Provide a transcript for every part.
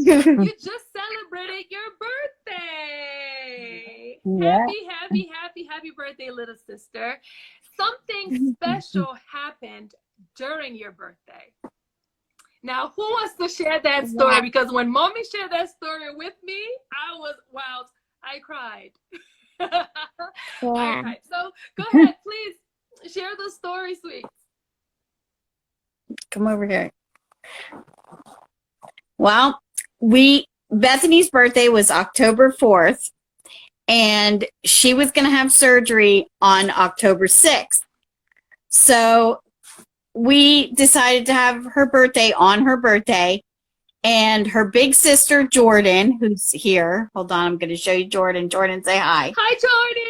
You just celebrated your birthday. Yeah. Happy birthday, little sister. Something special happened during your birthday. Now, who wants to share that story? Yeah. Because when mommy shared that story with me, I was wild. I cried. I Yeah. cried. So go ahead, please share the story, sweet. Come over here. Well, Bethany's birthday was October 4th, and she was going to have surgery on October 6th. So we decided to have her birthday on her birthday, and her big sister, Jordan, who's here. Hold on, I'm going to show you Jordan. Jordan, say hi. Hi, Jordan.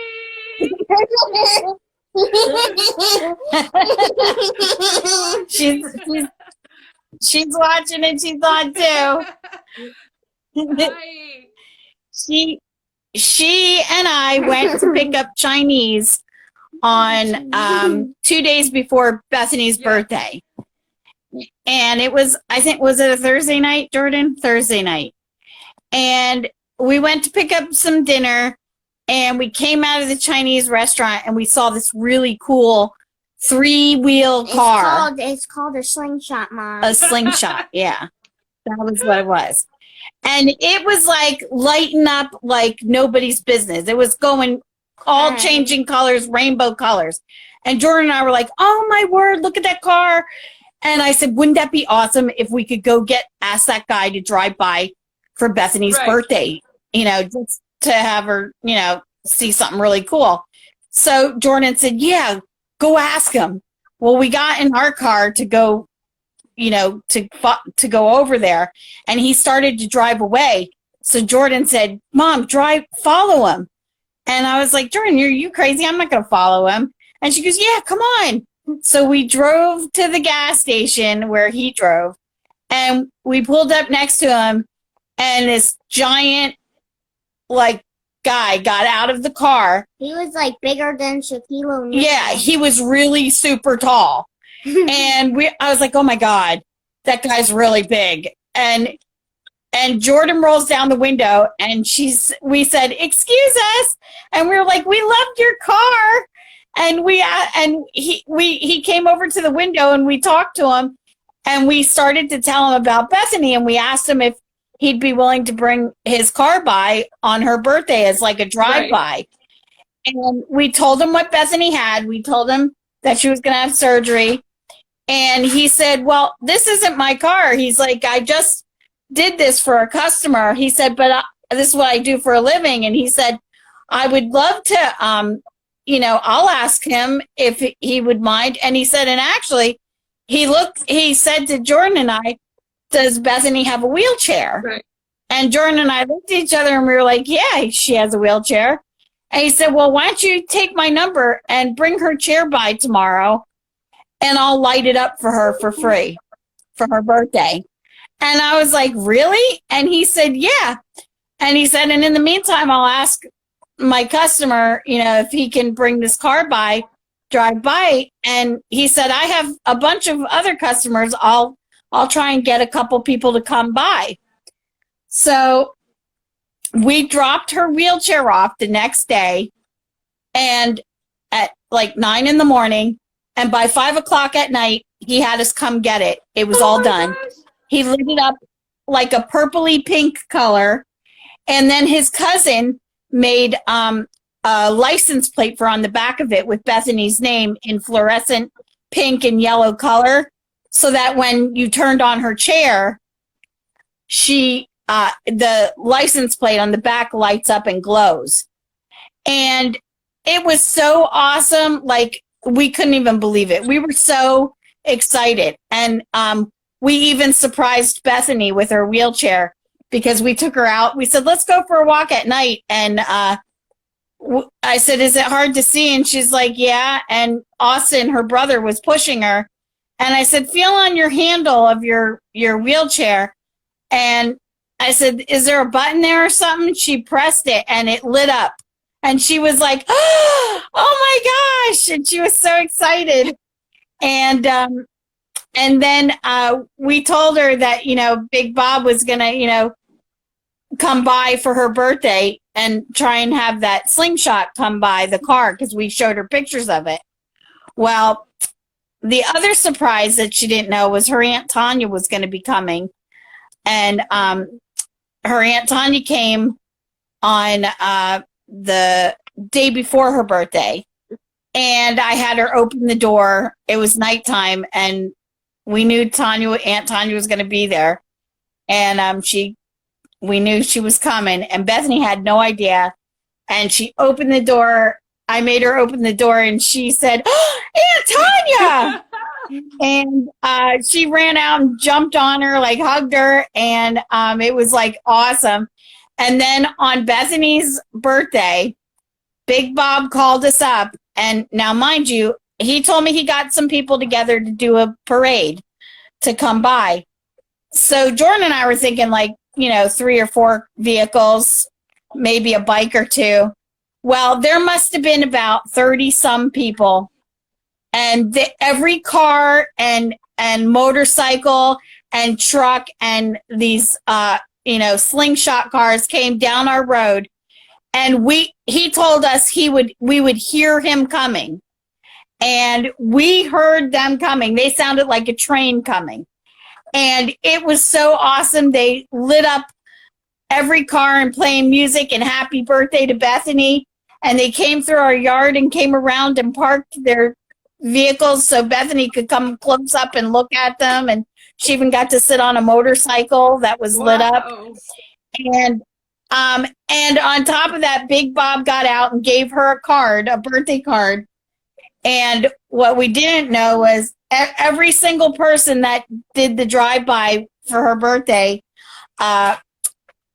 she's watching and she's on too. Hi. She and I went to pick up Chinese on 2 days before Bethany's birthday. And it was, I think, was it a Thursday night, Jordan? Thursday night. And we went to pick up some dinner, and we came out of the Chinese restaurant and we saw this really cool 3-wheel car. It's called a slingshot, Mom. A slingshot, yeah. That was what it was. And it was like lighting up like nobody's business. It was going all changing colors, rainbow colors. And Jordan and I were like, oh my word, look at that car. And I said, wouldn't that be awesome if we could go ask that guy to drive by for Bethany's birthday, just to have her, see something really cool. So Jordan said, yeah, go ask him. Well, we got in our car to go, to go over there, and he started to drive away. So Jordan said, Mom, follow him. And I was like, Jordan, are you crazy? I'm not going to follow him. And she goes, yeah, come on. So we drove to the gas station where he drove, and we pulled up next to him, and this giant, guy got out of the car. He was bigger than Shaquille O'Neal. Yeah, he was really super tall. And I was like, oh my God, that guy's really big. And Jordan rolls down the window, and we said, excuse us. And we were like, we loved your car. And he came over to the window, and we talked to him, and we started to tell him about Bethany, and we asked him if he'd be willing to bring his car by on her birthday as like a drive-by. Right. And we told him what Bethany had. We told him that she was going to have surgery. And he said, well, this isn't my car. He's like, I just did this for a customer. He said, but this is what I do for a living. And he said, I would love to, I'll ask him if he would mind. And he said, and actually, he said to Jordan and I, does Bethany have a wheelchair? Right. And Jordan and I looked at each other, and we were like, yeah, she has a wheelchair. And he said, well, why don't you take my number and bring her chair by tomorrow, and I'll light it up for her for free for her birthday. And I was like, really? And he said, yeah. And he said, and in the meantime, I'll ask my customer, if he can bring this car by, drive by. And he said, I have a bunch of other customers. I'll try and get a couple people to come by. So we dropped her wheelchair off the next day, and at 9 a.m, and by 5 o'clock at night, he had us come get it. It was all done. Gosh. He lit it up like a purpley pink color. And then his cousin made a license plate for on the back of it with Bethany's name in fluorescent pink and yellow color, so that when you turned on her chair, the license plate on the back lights up and glows. And it was so awesome. We couldn't even believe it. We were so excited. And we even surprised Bethany with her wheelchair, because we took her out. We said, let's go for a walk at night. And I said, is it hard to see? And she's like, yeah. And Austin, her brother, was pushing her. And I said, feel on your handle of your wheelchair. And I said, is there a button there or something? She pressed it, and it lit up. And she was like, oh my gosh. And she was so excited. And then we told her that, Big Bob was going to, come by for her birthday and try and have that slingshot come by the car because we showed her pictures of it. Well, the other surprise that she didn't know was her Aunt Tanya was going to be coming. And her Aunt Tanya came on the day before her birthday. And I had her open the door. It was nighttime, and we knew Aunt Tanya was going to be there. And we knew she was coming. And Bethany had no idea. And she opened the door. I made her open the door, and she said, "Oh, Aunt Tanya!" And she ran out and jumped on her, like hugged her, and it was like awesome. And then on Bethany's birthday, Big Bob called us up, and now mind you, he told me he got some people together to do a parade to come by. So Jordan and I were thinking 3 or 4 vehicles, maybe a bike or 2. Well, there must have been about 30 some people, and every car and motorcycle and truck and these slingshot cars came down our road, and he told us we would hear him coming, and we heard them coming. They sounded like a train coming, and it was so awesome. They lit up every car and playing music and happy birthday to Bethany. And they came through our yard and came around and parked their vehicles so Bethany could come close up and look at them. And she even got to sit on a motorcycle that was lit up. And on top of that, Big Bob got out and gave her a birthday card. And what we didn't know was every single person that did the drive-by for her birthday,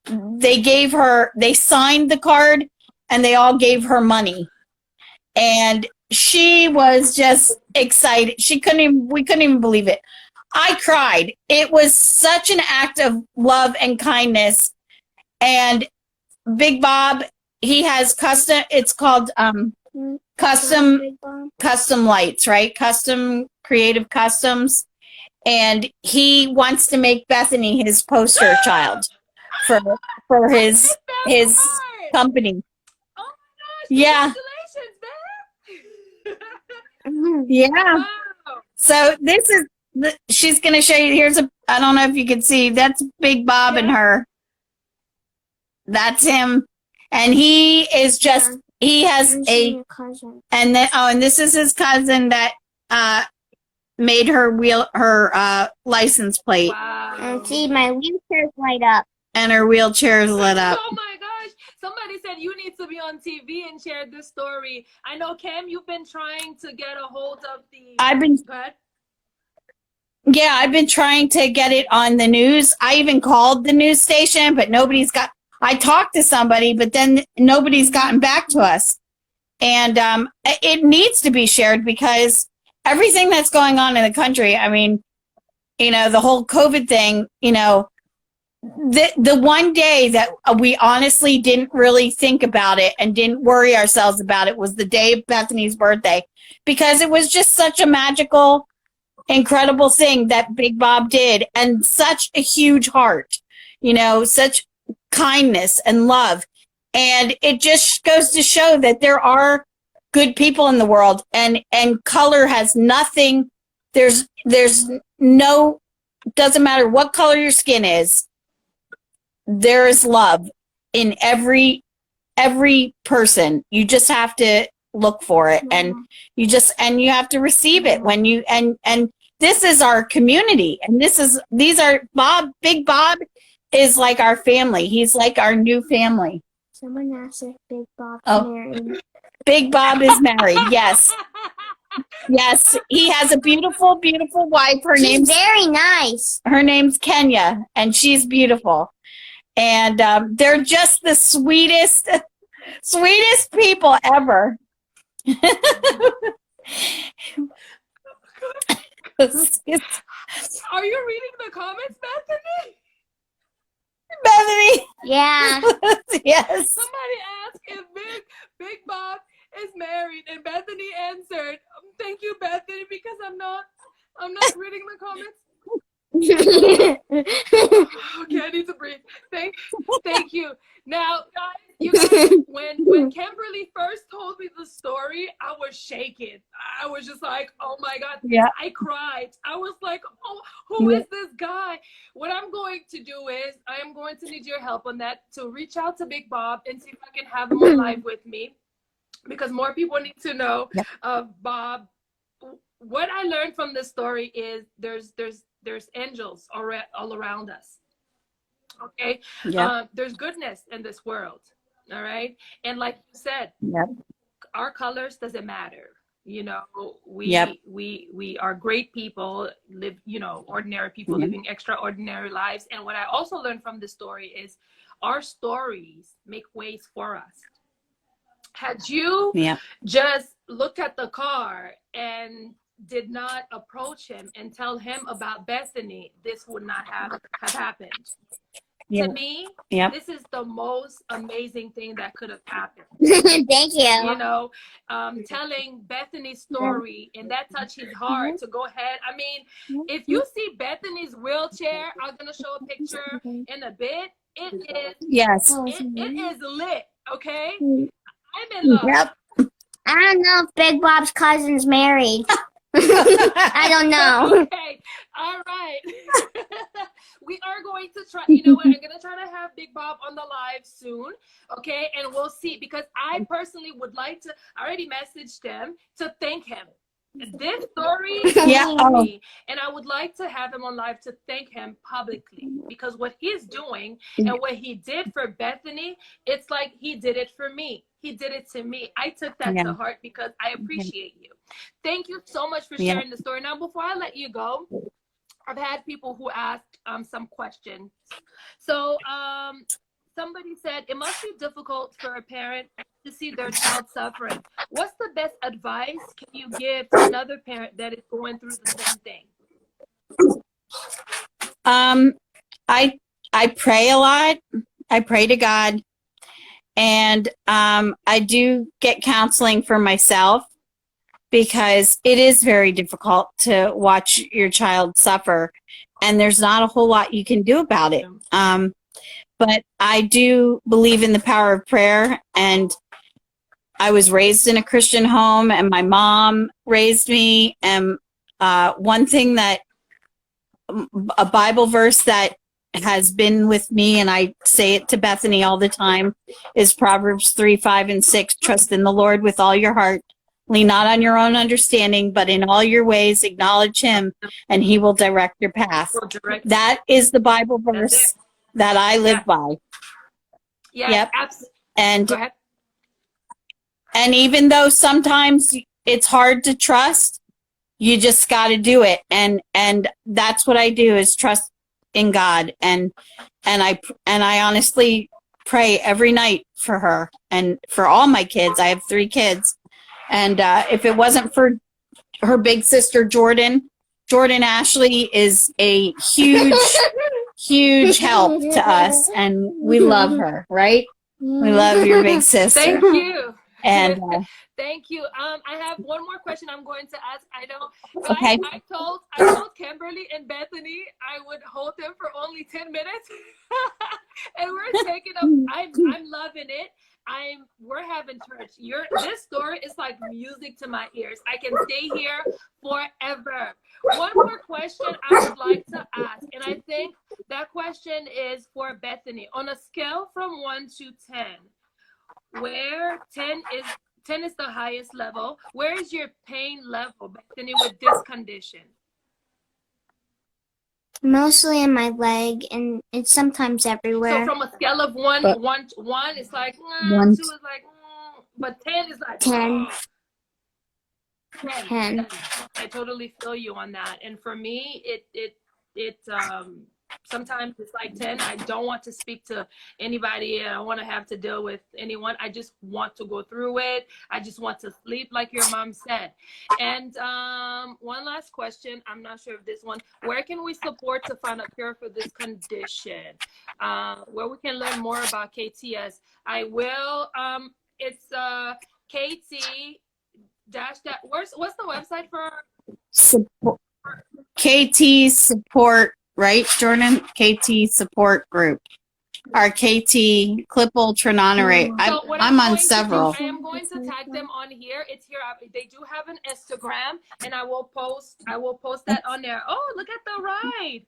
they signed the card, and they all gave her money. And she was just excited. We couldn't even believe it. I cried. It was such an act of love and kindness. And Big Bob, he has it's called custom lights, right? Custom creative customs. And he wants to make Bethany his poster child for his company. Oh my gosh! Yeah. Congratulations, Yeah. Wow. So this is she's going to show you. I don't know if you can see. That's Big Bob and her. That's him, and he is just. He has and this is his cousin that made her license plate. Wow. And see, my wheelchair's light up. And her wheelchair's lit up. Oh my gosh! Somebody said you need to be on TV and share this story. I know, Cam, you've been trying to get a hold of the. I've been trying to get it on the news. I even called the news station, but I talked to somebody, but then nobody's gotten back to us. And it needs to be shared because everything that's going on in the country, I mean, the whole COVID thing, the one day that we honestly didn't really think about it and didn't worry ourselves about it was the day of Bethany's birthday, because it was just such a magical, incredible thing that Big Bob did, and such a huge heart, such kindness and love. And it just goes to show that there are good people in the world, and color has nothing. There's no, doesn't matter what color your skin is. There is love in every person. You just have to look for it, and you have to receive it when you and this is our community, and Big Bob is like our family. He's like our new family. Someone asked if Big Bob's married. Big Bob is married. Yes. Yes, he has a beautiful, beautiful wife. She's very nice. Her name's Kenya, and she's beautiful. And they're just the sweetest people ever. Are you reading the comments, Bethany? Bethany. Yeah. Yes. Somebody asked if Big Bob is married, and Bethany answered, "Thank you, Bethany, because I'm not reading the comments." Okay, I need to breathe. Thank you. Now, guys, you guys, when Kimberly first told me the story, I was shaking. I was just like, oh my God. Yeah. I cried. I was like, oh, who is this guy? What I'm going to do is I am going to need your help on that, to reach out to Big Bob and see if I can have him on live with me, because more people need to know Bob. What I learned from this story is there's angels all around us. Okay. There's goodness in this world. All right. And like you said, our colors doesn't matter. You know, we are great people, live, you know, ordinary people living extraordinary lives. And what I also learned from this story is our stories make ways for us. Had you just looked at the car and did not approach him and tell him about Bethany, this would not have happened. To me, this is the most amazing thing that could have happened. Thank you. You know, telling Bethany's story, and that touched his heart to go ahead. I mean, if you see Bethany's wheelchair, I'm going to show a picture in a bit. It is, it is lit, okay? I'm in love. Yep. I don't know if Big Bob's cousin's married. I don't know. Okay. All right. We are going to try, you know what, I'm going to try to have Big Bob on the live soon, okay? And we'll see, because I personally would like to, I already messaged him to thank him. This story me, and I would like to have him on live to thank him publicly, because what he's doing and what he did for Bethany, it's like he did it for me. He did it to me. I took that to heart because I appreciate you. Thank you so much for sharing the story. Now, before I let you go, I've had people who asked some questions. So somebody said, it must be difficult for a parent to see their child suffering. What's the best advice can you give to another parent that is going through the same thing? I pray a lot. I pray to God. And I do get counseling for myself, because it is very difficult to watch your child suffer, and there's not a whole lot you can do about it. But I do believe in the power of prayer, and I was raised in a Christian home, and my mom raised me. And one thing that, a Bible verse that has been with me, and I say it to Bethany all the time, is Proverbs 3:5-6. Trust in the Lord with all your heart. Lean not on your own understanding, but in all your ways acknowledge him, and he will direct your path. That is the Bible verse that I live by. Absolutely. And even though sometimes it's hard to trust, you just got to do it. And that's what I do, is trust in God. And I honestly pray every night for her and for all my kids. I have 3 kids. And if it wasn't for her big sister, Jordan Ashley is a huge help to us. And we love her, right? We love your big sister. Thank you. And thank you. I have one more question I'm going to ask. I know, guys, I told Kimberly and Bethany I would hold them for only 10 minutes. And we're taking up, I'm loving it. We're having church. This story is like music to my ears. I can stay here forever. One more question I would like to ask, and I think that question is for Bethany. On a scale from 1 to 10, where 10 is the highest level, where is your pain level, Bethany, with this condition? Mostly in my leg, and it's sometimes everywhere. So from a scale of 1, 1 it's like 2 is like, but 10 is like 10. 10. I totally feel you on that. And for me, it sometimes it's like 10. I don't want to speak to anybody. I don't want to have to deal with anyone. I just want to go through it. I just want to sleep, like your mom said. And one last question. I'm not sure if this one. Where can we support to find a cure for this condition? Where we can learn more about KTS. I will. It's KT dash that. What's the website for support? KT support. Right, Jordan? KT support group. our KT Klippel Trenaunay. So what I'm on going to do, several. I am going to tag them on here. It's here. They do have an Instagram, and I will post that on there. Oh, look at the ride.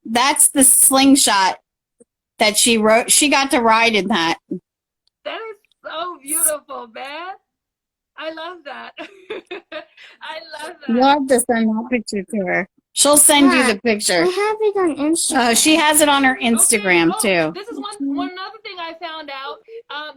That's the slingshot that she wrote. She got to ride in that. That is so beautiful, man. I love that. I love that. You'll have to send that picture to her. She'll send you the picture. I have it on Instagram. She has it on her Instagram Okay. too. This is one other thing I found out.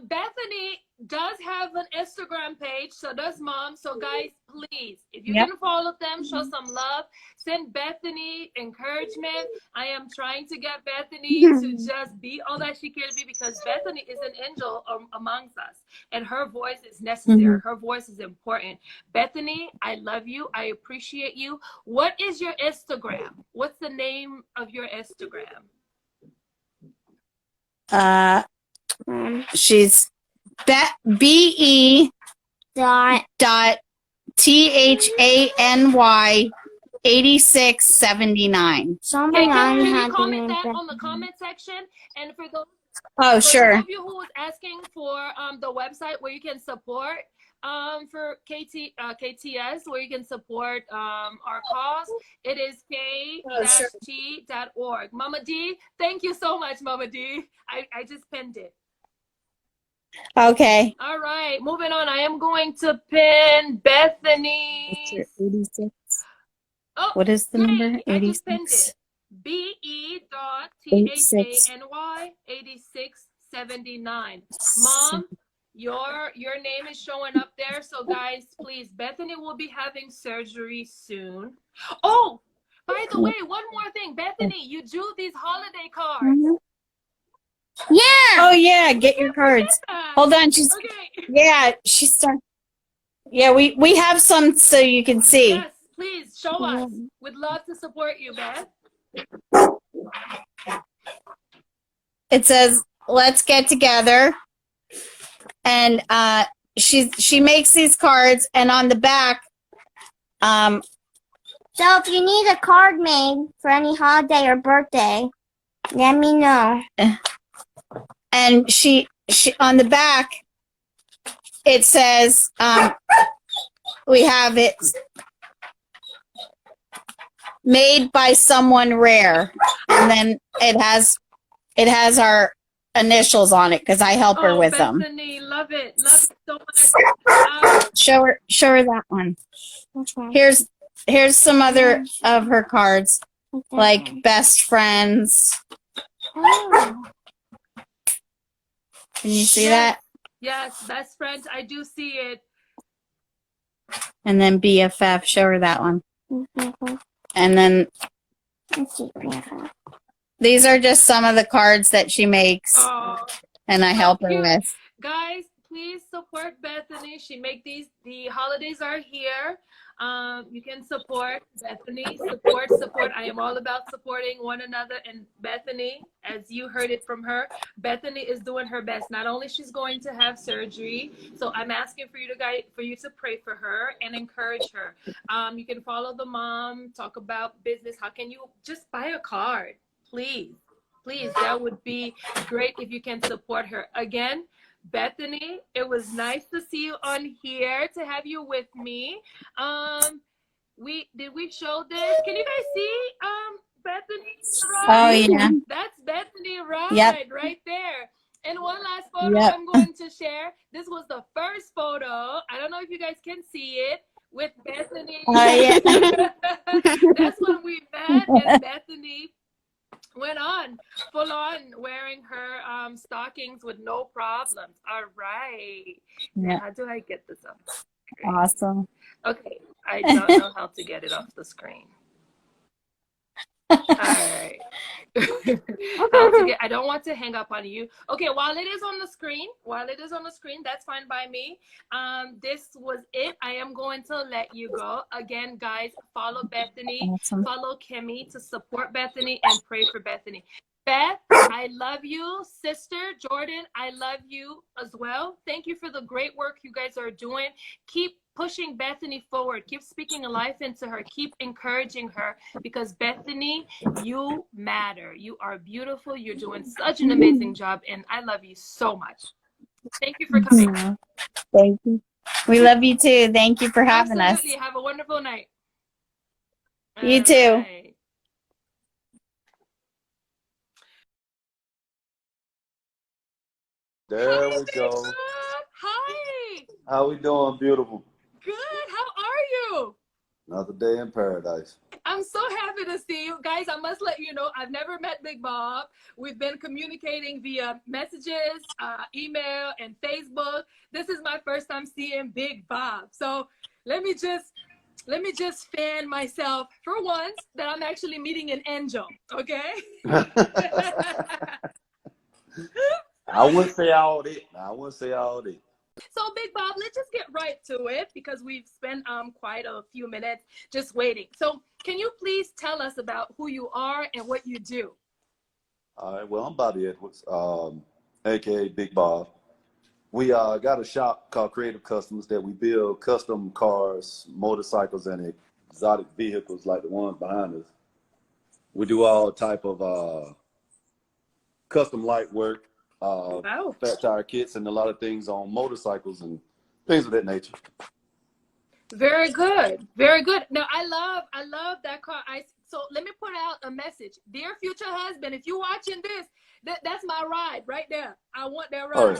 Bethany does have an Instagram page, so does Mom. So guys, please, if you can follow them, show some love, send Bethany encouragement. I am trying to get Bethany to just be all that she can be, because Bethany is an angel amongst us, and her voice is necessary. Her voice is important. Bethany, I love you. I appreciate you. What is your Instagram? What's the name of your Instagram? She's BE Dot THANY 8679. Someone Can you had comment that on the comment section? And for those, Oh, sure. those of you who was asking for the website where you can support for KTS, where you can support our cause, it is k-t.org. Mama D, thank you so much, Mama D. I just pinned it. Okay. All right, moving on. I am going to pin Bethany. 86. Oh, What is the number? I just pinned 86. it. BE.THANY 8679. Mom, your name is showing up there. So guys, please, Bethany will be having surgery soon. Oh, by the way, one more thing. Bethany, you drew these holiday cards. Yeah. Oh yeah, get your cards. Hold on, she's she's starting. Yeah, we have some so you can see. Yes, please show us. We'd love to support you, Beth. It says, "Let's get together," and she makes these cards, and on the back, So if you need a card made for any holiday or birthday, let me know. and she on the back, it says, we have it made by someone rare, and then it has our initials on it because I help her with Bethany, them. love it so much. Show her that one. Here's some other of her cards, like best friends. Oh. Can you see that? Yes, best friends. I do see it. And then BFF. Show her that one. And then these are just some of the cards that she makes, and I help her with. Guys, please support Bethany. She make these. The holidays are here. You can support Bethany. Support. I am all about supporting one another. And Bethany, as you heard it from her, Bethany is doing her best. Not only she's going to have surgery, so I'm asking for you to pray for her and encourage her. You can follow the mom, talk about business. How can you just buy a card? Please, that would be great if you can support her. Again, Bethany, it was nice to see you on here, to have you with me. Did we show this? Can you guys see Bethany's ride? Oh yeah. That's Bethany ride right there. And one last photo I'm going to share. This was the first photo. I don't know if you guys can see it with Bethany. Oh yeah. That's when we met, and Bethany went on full on wearing her stockings with no problems. All right. Yeah. How do I get this up? Awesome. Okay, I don't know how to get it off the screen. All right. I don't want to hang up on you. Okay, while it is on the screen, that's fine by me. This was it. I am going to let you go. Again, guys, follow Bethany, follow Kimmy to support Bethany, and pray for Bethany. Beth, I love you. Sister Jordan, I love you as well. Thank you for the great work you guys are doing. Keep pushing Bethany forward. Keep speaking a life into her. Keep encouraging her, because Bethany, you matter. You are beautiful. You're doing such an amazing job, and I love you so much. Thank you for coming. Thank you. We love you too. Thank you for having Absolutely. us. Have a wonderful night. You All too. right. There we Big go. Bob. Hi. How we doing, beautiful? Good. How are you? Another day in paradise. I'm so happy to see you guys. I must let you know, I've never met Big Bob. We've been communicating via messages, email, and Facebook. This is my first time seeing Big Bob. So let me just fan myself for once that I'm actually meeting an angel. Okay. I wouldn't say all that. I wouldn't say all that. So Big Bob, let's just get right to it, because we've spent quite a few minutes just waiting. So can you please tell us about who you are and what you do? All right. Well, I'm Bobby Edwards, aka Big Bob. We got a shop called Creative Customs that we build custom cars, motorcycles, and exotic vehicles like the ones behind us. We do all type of custom light work, Wow. fat tire kits, and a lot of things on motorcycles and things of that nature. Very good. Very good. Now I love that car. So let me put out a message. Dear future husband, if you're watching this, that's my ride right there. I want that ride. Oh, yeah.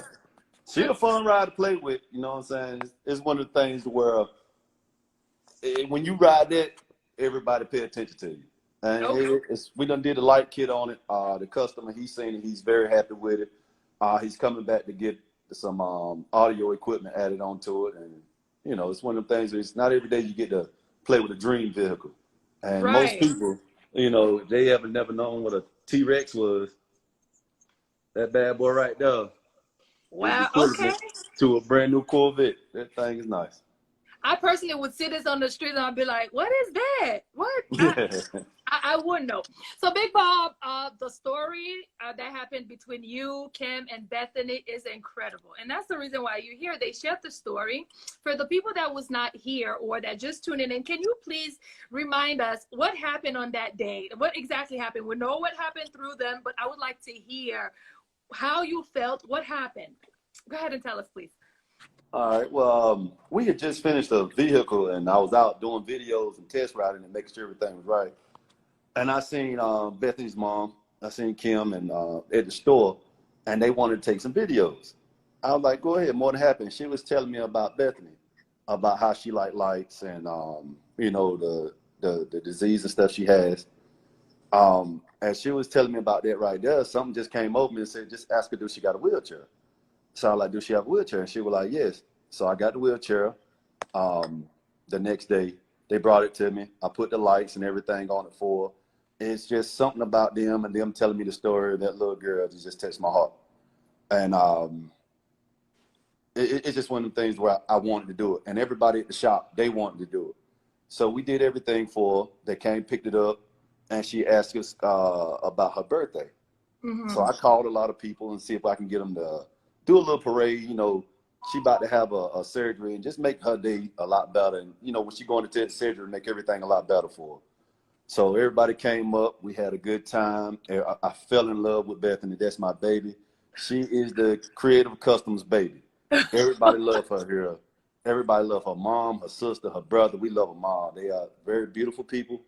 She's a fun ride to play with, you know what I'm saying? It's one of the things where when you ride that, everybody pay attention to you. And Okay. we done did a light kit on it. The customer, he's seen it. He's very happy with it. He's coming back to get some audio equipment added onto it. And, you know, it's one of the things, it's not every day you get to play with a dream vehicle. And most Right. people, you know, they have never known what a T-Rex was. That bad boy right there. Wow. Is Okay. to a brand new Corvette. That thing is nice. I personally would see this on the street and I'd be like, what is that? What? I wouldn't know. So Big Bob, the story that happened between you, Kim, and Bethany is incredible. And that's the reason why you're here. They shared the story. For the people that was not here or that just tuned in, can you please remind us what happened on that day? What exactly happened? We know what happened through them, but I would like to hear how you felt, what happened. Go ahead and tell us, please. All right. Well, we had just finished a vehicle, and I was out doing videos and test riding and making sure everything was right. And I seen Bethany's mom. I seen Kim and at the store, and they wanted to take some videos. I was like, "Go ahead, more than happy." She was telling me about Bethany, about how she like lights and you know, the disease and stuff she has. And she was telling me about that right there. Something just came over me and said, "Just ask her, do she got a wheelchair?" So I was like, "Do she have a wheelchair?" And she was like, "Yes." So I got the wheelchair. The next day, they brought it to me. I put the lights and everything on it for her. It's just something about them and them telling me the story of that little girl that just touched my heart. And it's just one of the things where I wanted to do it. And everybody at the shop, they wanted to do it. So we did everything for her. They came, picked it up, and she asked us about her birthday. Mm-hmm. So I called a lot of people and see if I can get them to do a little parade. You know, she about to have a surgery and just make her day a lot better. And, you know, when she going to surgery, make everything a lot better for her. So everybody came up. We had a good time. I fell in love with Bethany. That's my baby. She is the Creative Customs baby. Everybody love her here. Everybody love her mom, her sister, her brother. We love them all. They are very beautiful people.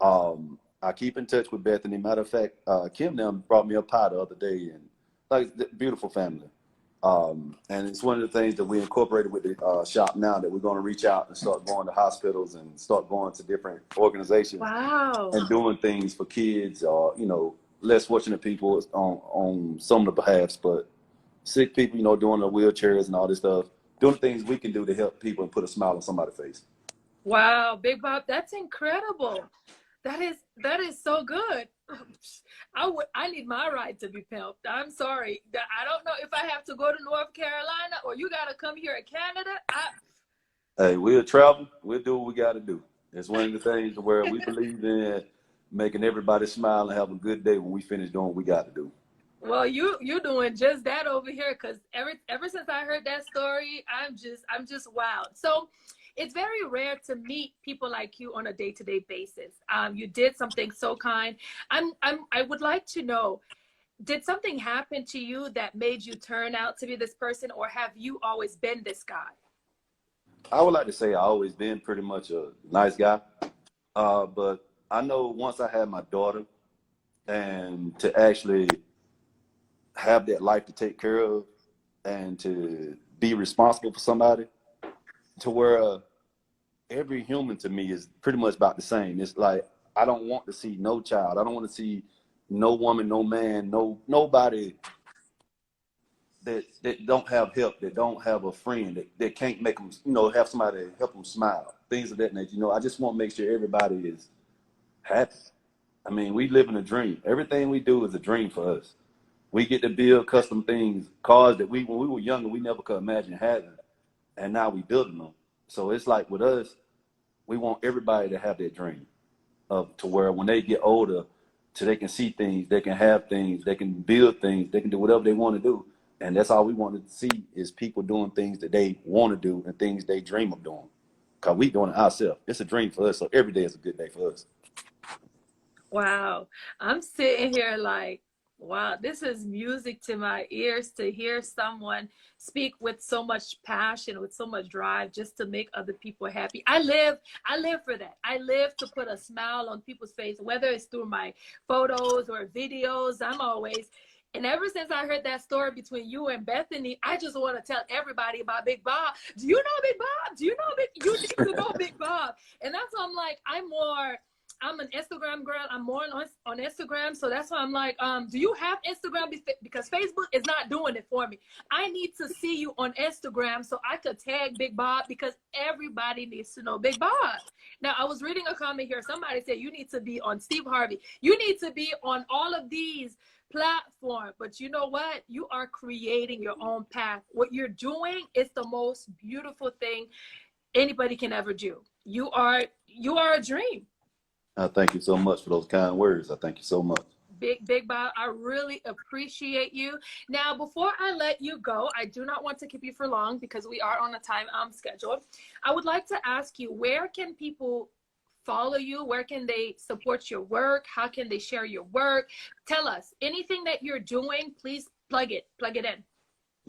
I keep in touch with Bethany. Matter of fact, Kim them brought me a pie the other day, and like beautiful family. And it's one of the things that we incorporated with the shop now, that we're going to reach out and start going to hospitals and start going to different organizations. Wow. And doing things for kids or, you know, less fortunate people on some of the behalfs, but sick people, you know, doing the wheelchairs and all this stuff, doing things we can do to help people and put a smile on somebody's face. Wow, Big Bob, that's incredible. That is so good. I need my ride to be helped. I'm sorry. I don't know if I have to go to North Carolina or you got to come here in Canada. Hey, we'll travel. We'll do what we got to do. It's one of the things where we believe in making everybody smile and have a good day when we finish doing what we got to do. Well, you're doing just that over here, because ever since I heard that story, I'm just wild. So it's very rare to meet people like you on a day-to-day basis. You did something so kind. I would like to know, did something happen to you that made you turn out to be this person, or have you always been this guy? I would like to say I always been pretty much a nice guy, but I know once I had my daughter, and to actually have that life to take care of and to be responsible for somebody, to where every human to me is pretty much about the same. It's like I don't want to see no child. I don't want to see no woman, no man, nobody that don't have help, that don't have a friend, that can't make them, have somebody help them smile, things of that nature. I just want to make sure everybody is happy. I mean, we live in a dream. Everything we do is a dream for us. We get to build custom things, cars that when we were younger, we never could imagine having, and now we building them. So it's like with us, we want everybody to have that dream of to where when they get older, so they can see things, they can have things, they can build things, they can do whatever they want to do. And that's all we want to see is people doing things that they want to do and things they dream of doing. Because we doing it ourselves. It's a dream for us, so every day is a good day for us. Wow. I'm sitting here like, wow, this is music to my ears to hear someone speak with so much passion, with so much drive, just to make other people happy. I live for that. I live to put a smile on people's face, whether it's through my photos or videos. And ever since I heard that story between you and Bethany, I just want to tell everybody about Big Bob. Do you know Big Bob? Do you know You need to know Big Bob. And that's why I'm like, I'm an Instagram girl. I'm more on Instagram. So that's why I'm like, do you have Instagram? Because Facebook is not doing it for me. I need to see you on Instagram so I could tag Big Bob, because everybody needs to know Big Bob. Now, I was reading a comment here. Somebody said you need to be on Steve Harvey. You need to be on all of these platforms. But you know what? You are creating your own path. What you're doing is the most beautiful thing anybody can ever do. You are a dream. I thank you so much for those kind words. I thank you so much. Big Bob, I really appreciate you. Now, before I let you go, I do not want to keep you for long because we are on a time schedule. I would like to ask you, where can people follow you? Where can they support your work? How can they share your work? Tell us anything that you're doing. Please plug it in.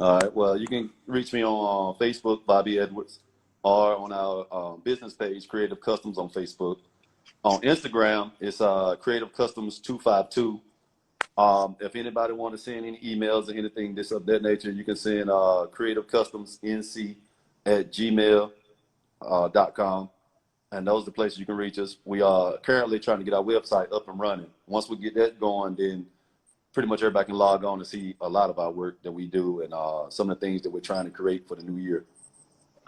All right. Well, you can reach me on Facebook, Bobby Edwards, or on our business page, Creative Customs on Facebook. On Instagram, it's Creative Customs 252. If anybody want to send any emails or anything this of that nature, you can send creativecustomsnc@gmail.com. And those are the places you can reach us. We are currently trying to get our website up and running. Once we get that going, then pretty much everybody can log on to see a lot of our work that we do and some of the things that we're trying to create for the new year.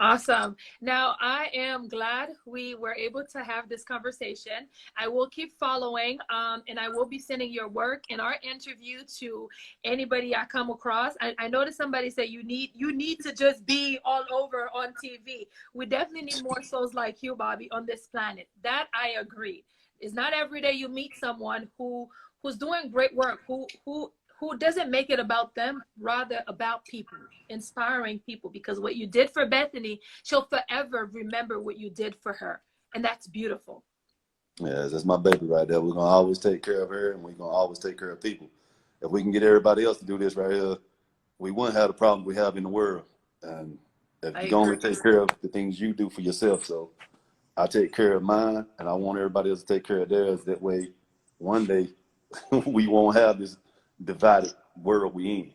Awesome. Now, I am glad we were able to have this conversation. I will keep following, and I will be sending your work and our interview to anybody I come across. I noticed somebody said you need to just be all over on TV. We definitely need more souls like you, Bobby, on this planet. That I agree. It's not every day you meet someone who's doing great work, who doesn't make it about them, rather about people, inspiring people. Because what you did for Bethany, she'll forever remember what you did for her. And that's beautiful. Yes, that's my baby right there. We're going to always take care of her, and we're going to always take care of people. If we can get everybody else to do this right here, we wouldn't have the problem we have in the world. And if you can only take care of the things you do for yourself. So I take care of mine, and I want everybody else to take care of theirs. That way, one day, we won't have this divided world we in.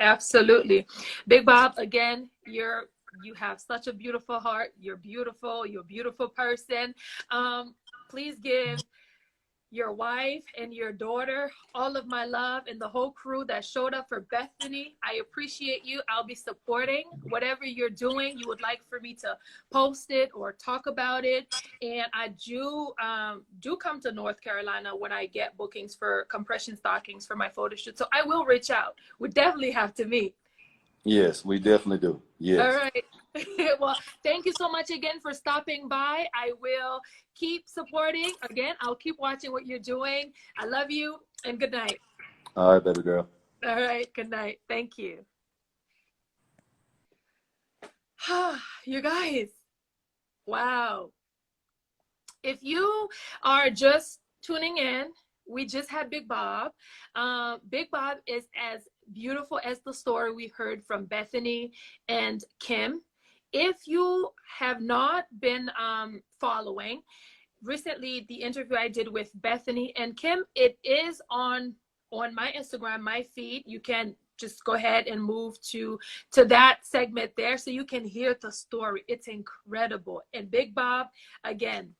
Absolutely. Big Bob, again, you have such a beautiful heart. You're beautiful. You're a beautiful person. Please give your wife and your daughter all of my love, and the whole crew that showed up for Bethany. I appreciate you. I'll be supporting whatever you're doing. You would like for me to post it or talk about it. And I do come to North Carolina when I get bookings for compression stockings for my photo shoot. So I will reach out. We definitely have to meet. Yes, we definitely do. Yes. All right. Well, thank you so much again for stopping by. I will keep supporting. Again, I'll keep watching what you're doing. I love you, and good night. All right, baby girl. All right, good night. Thank you. You guys, wow. If you are just tuning in, we just had Big Bob. Big Bob is as beautiful as the story we heard from Bethany and Kim. If you have not been following, recently the interview I did with Bethany and Kim, it is on my Instagram, my feed. You can just go ahead and move to that segment there so you can hear the story. It's incredible. And Big Bob, again,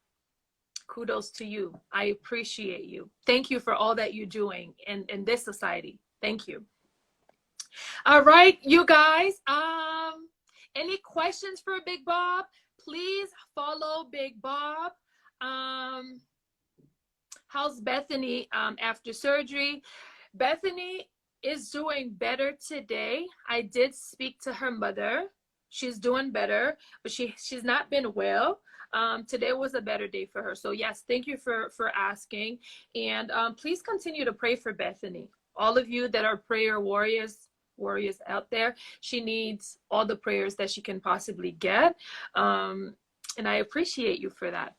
kudos to you. I appreciate you. Thank you for all that you're doing in this society. Thank you. All right, you guys. Any questions for Big Bob? Please follow Big Bob. How's Bethany after surgery? Bethany is doing better today. I did speak to her mother. She's doing better, but she's not been well. Today was a better day for her. So yes, thank you for asking. And please continue to pray for Bethany. All of you that are prayer warriors out there, she needs all the prayers that she can possibly get. And I appreciate you for that.